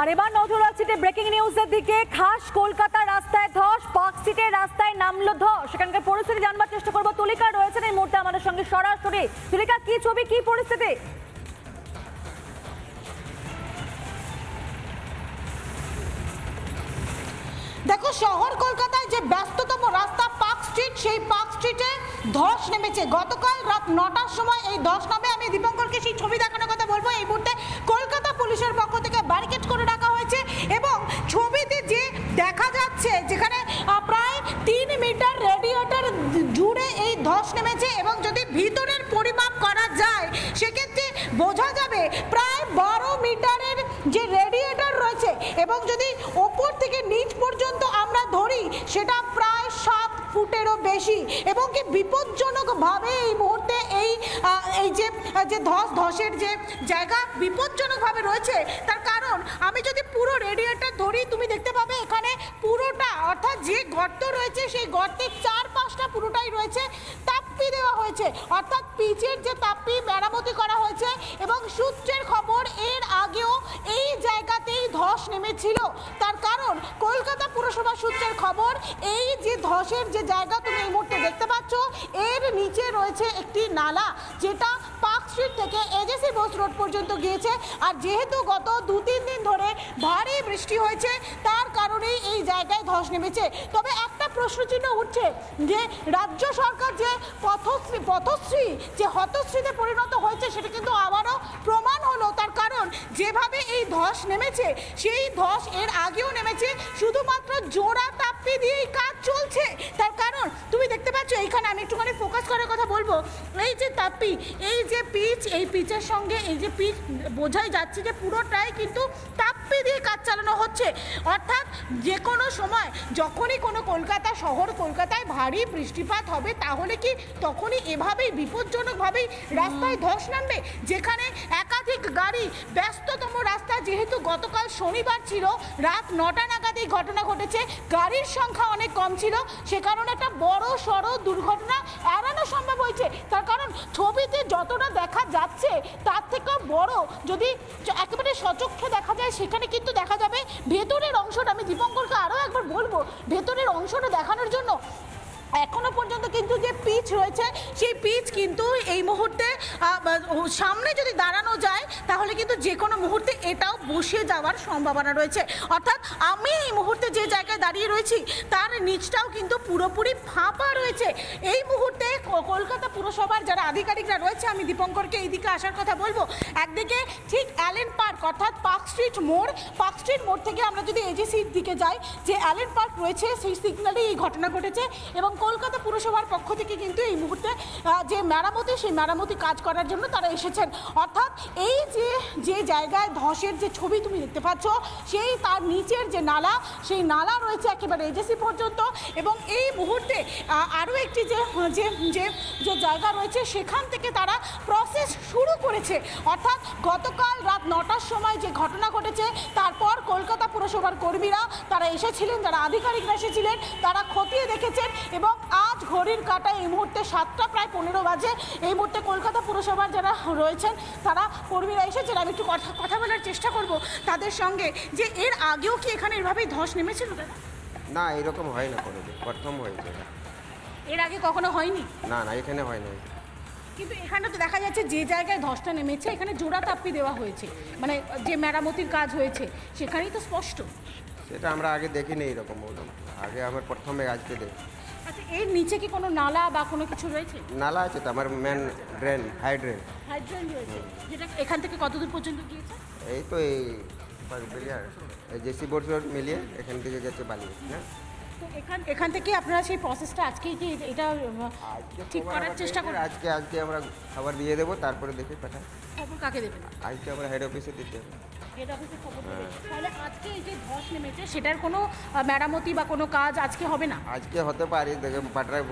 আর এবার নজর রাখছি ব্রেকিং নিউজের দিকে। খাস কলকাতা রাস্তায় ধস, পার্কস্ট্রিটের রাস্তায় নামলো ধস। সেখানকার পরিস্থিতি জানবার চেষ্টা করবো। তুলিকা রয়েছেন এই মুহূর্তে আমাদের সঙ্গে সরাসরি। তুলিকা, কি ছবি, কি পরিস্থিতি? দেখো, শহর কলকাতায় যে ব্যস্ততম রাস্তা পার্ক স্ট্রিট, সেই পার্ক স্ট্রিটে ধস নেমেছে। গতকাল রাত 9টার সময় এই ধস নামে। আমি দীপঙ্করকে সেই ছবি দেখানোর কথা বলবো। এই মুহূর্তে কলকাতা পুলিশের পক্ষ থেকে ব্যারিকেড করে রাখা হয়েছে এবং ছবিতে যে দেখা যাচ্ছে যেখানে প্রায় 3 মিটার রেডিয়েটর জুড়ে এই ধস নেমেছে এবং যদি ভিতরের পরিমাপ করা যায় সেক্ষেত্রে বোঝা যাবে প্রায় 12 মিটারের যে রেডিয়েটর রয়েছে এবং যদি ওপর থেকে নিচ পর্যন্ত আমরা ধরি সেটা প্রায় 7 ফুটেরও বেশি। এবং কি বিপজ্জনকভাবে এই মুহূর্তে এই যে ধসের যে জায়গা বিপজ্জনকভাবে রয়েছে। তার কারণ আমি যদি পুরো রেডিয়েটর ধরি, তুমি দেখতে পাবে এখানে পুরোটা, অর্থাৎ যে গর্ত রয়েছে সেই গর্তের 4-5টা পুরোটাই রয়েছে তাপ্পি দেওয়া হয়েছে, অর্থাৎ পিচের যে তাপ্পি মেরামতি করা হয়েছে। এবং সূত্রের খবর এর আগেও এই জায়গাতেই ধস নেমেছিল। তার কারণ কলকাতা পুরসভা সূত্রের খবর, এই যে ধসের যে জায়গা তুমি এই মুহূর্তে দেখতে পাচ্ছ এর নিচে রয়েছে একটি নালা, যেটা পার্ক স্ট্রিট থেকে এজেসি বোস রোড পর্যন্ত গিয়েছে। আর যেহেতু গত 2-3 দিন ধরে ভারী বৃষ্টি হয়েছে তার কারণেই এই জায়গায় ধস নেমেছে। তবে একটা প্রশ্নচিহ্ন উঠছে যে রাজ্য সরকার যে পথশ্রী যে হতশ্রীতে পরিণত হয়েছে সেটা কিন্তু আবারও প্রমাণ হলো। তার কারণ যেভাবে এই ধস নেমেছে সেই ধস এর আগেও নেমেছে, শুধুমাত্র জোড়া তাপ্পি দিয়েই কাজ চলছে। তার কারণ তুমি দেখতে পাচ্ছ এইখানে, আমি একটুখানি ফোকাস করার কথা বলবো, এই যে তাপ্পি, এই যে পিচ, এই পিচের সঙ্গে এই যে পিচ বোঝাই যাচ্ছে যে পুরোটাই কিন্তু তাপ্পি দিয়ে কাজ চালানো হচ্ছে। অর্থাৎ যে কোনো সময় যখনই কোনো কলকাতা শহর কলকাতায় ভারী বৃষ্টিপাত হবে তাহলে কি তখনই এভাবেই বিপজ্জনকভাবেই রাস্তায় ধস নামবে, যেখানে একাধিক গাড়ি, ব্যস্ততম রাস্তা। যেহেতু গতকাল শনিবার ছিল, রাত 9টা নাগাদ এই ঘটনা ঘটেছে, গাড়ির সংখ্যা অনেক কম ছিল, সে কারণে একটা বড় সড়ো দুর্ঘটনা এড়ানো সম্ভব হয়েছে। তার কারণ ছবিতে যতটা দেখা যাচ্ছে তার থেকেও বড় যদি একেবারে সচক্ষে দেখা যায় সেখানে কিন্তু দেখা যাবে ভেতরের অংশটা। আমি দীপঙ্করকে আরও একবার বলবো, ভেতরের অংশটা দেখানোর জন্য এখনো পর্যন্ত কিন্তু যে পিচ রয়েছে সেই পিচ কিন্তু এই মুহূর্তে সামনে যদি দাঁড়ানো যায় তাহলে কিন্তু যে কোনো মুহূর্তে এটাও বসে যাওয়ার সম্ভাবনা রয়েছে। অর্থাৎ আমি এই মুহূর্তে যে জায়গায় দাঁড়িয়ে রয়েছি তার নিচটাও কিন্তু পুরোপুরি ফাঁপা রয়েছে। এই মুহূর্তে কলকাতা পুরসভার যারা আধিকারিকরা রয়েছে, আমি দীপঙ্করকে এই দিকে আসার কথা বলবো। একদিকে ঠিক অ্যালেন পার্ক, অর্থাৎ পার্ক স্ট্রিট মোড় থেকে আমরা যদি এজেসির দিকে যাই, যে অ্যালেন পার্ক রয়েছে সেই সিগন্যালে এই ঘটনা ঘটেছে এবং কলকাতা পুরসভার পক্ষ থেকে কিন্তু এই মুহূর্তে যে মেরামতি, সেই মেরামতি কাজ করার জন্য তারা এসেছেন। অর্থাৎ এই যে জায়গায় ধসের যে ছবি তুমি দেখতে পাচ্ছ সেই তার নিচের যে নালা, সেই নালা রয়েছে একেবারে এজেসি পর্যন্ত। এবং এই মুহূর্তে আরও একটি যে জায়গা রয়েছে সেখান থেকে তারা প্রসেস শুরু করেছে। অর্থাৎ গতকাল রাত 9টার সময় যে ঘটনা ঘটেছে তারপর কলকাতা পুরসভার কর্মীরা তারা এসেছিলেন, যারা আধিকারিকরা এসেছিলেন, তারা খতিয়ে দেখেছেন এবং আজ ঘড়ির কাঁটায় এই মুহূর্তে 7টা প্রায় 15 বাজে। এই মুহূর্তে কলকাতা পুরসভার যারা রয়েছেন তারা কর্মীরা এসেছেন। আমি একটু কথা বলার চেষ্টা করব তাদের সঙ্গে, যে এর আগেও কি এখানে এভাবেই ধস নেমেছিল দাদা? না, এরকম হয় না, কোনো প্রথম হয়েছে। এর আগে কখনো হয়নি? না, এখানে হয় না। কিন্তু এখানে তো দেখা যাচ্ছে যে জায়গায় ধসটা নেমেছে এখানে জোড়া তাপ্পি দেওয়া হয়েছে, মানে যে মেরামতির কাজ হয়েছে সেখানেই তো স্পষ্ট। সেটা আমরা আগে দেখিনি এরকম, বললাম আগে আমার প্রথমে আজকে দেখি। আচ্ছা, এর নিচে কি কোনো নালা বা কোনো কিছু রয়েছে? নালা আছে তো, আমার মেন ড্রেন, হাই ড্রেন রয়েছে, যেটা এখান থেকে কত দূর পর্যন্ত গিয়েছে? এই তো এই জেসি বোর্ড মিলিয়ে এখান থেকে গেছে বালি। হ্যাঁ, তো এখান থেকে আপনারা সেই প্রসেসটা আজকেই কি এটা ঠিক করার চেষ্টা করুন? আজকে আমরা খাবার দিয়ে দেবো, তারপরে দেখে পাঠাই। খবর কাকে দেবেন? আজকে আমরা হেড অফিসে দিতে হবে। হেড অফিসে খবর দেবেন। তাহলে আজকে এই যে ধস নেমেছে সেটার কোনো মেরামতি বা কোনো কাজ আজকে হবে না? আজকে হতে পারে, দেখে পাটায়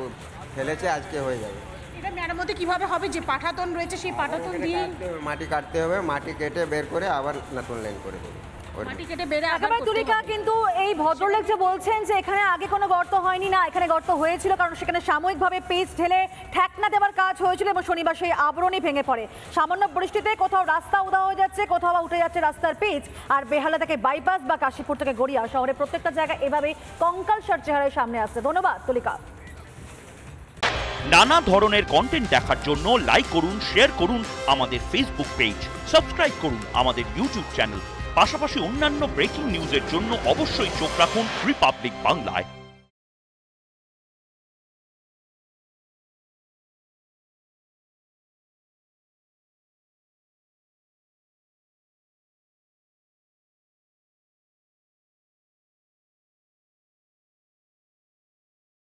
ফেলেছে, আজকে হয়ে যাবে। এটা মেরামতি কিভাবে হবে? যে পাঠাতন রয়েছে সেই পাঠাতন দিয়ে মাটি কাটতে হবে, মাটি কেটে বের করে আবার নতুন লাইন করে দেবে। ওর মাটি কেটে বেড়ে আবার একেবারে করতে তুলিকা, হবে। কিন্তু এই ভদ্রলোক যে বলছেন যে এখানে আগে কোনো গর্ত হয়নি, না এখানে গর্ত হয়েছিল, কারণ সেখানে সাময়িকভাবে পেজ ঢেলে ঠেকনা দেওয়ার কাজ হয়েছিল এবং শনিবার সেই আবরণই ভেঙে পড়ে। সামান্য বৃষ্টিতে কোথাও রাস্তা উদা হয়ে যাচ্ছে, কোথাও বা উঠে যাচ্ছে রাস্তার পেজ, আর বেহালা থেকে বাইপাস বা কাশীপুর থেকে গড়িয়া শহরে প্রত্যেকটা জায়গায় এভাবেই কঙ্কালসার চেহারায় সামনে আসছে। ধন্যবাদ তুলিকা। নানা ধরনের কন্টেন্ট দেখার জন্য লাইক করুন, শেয়ার করুন আমাদের ফেসবুক পেজ, সাবস্ক্রাইব করুন আমাদের ইউটিউব চ্যানেল। পাশাপাশি অন্যান্য ব্রেকিং নিউজের জন্য অবশ্যই চোখ রাখুন রিপাবলিক বাংলায়।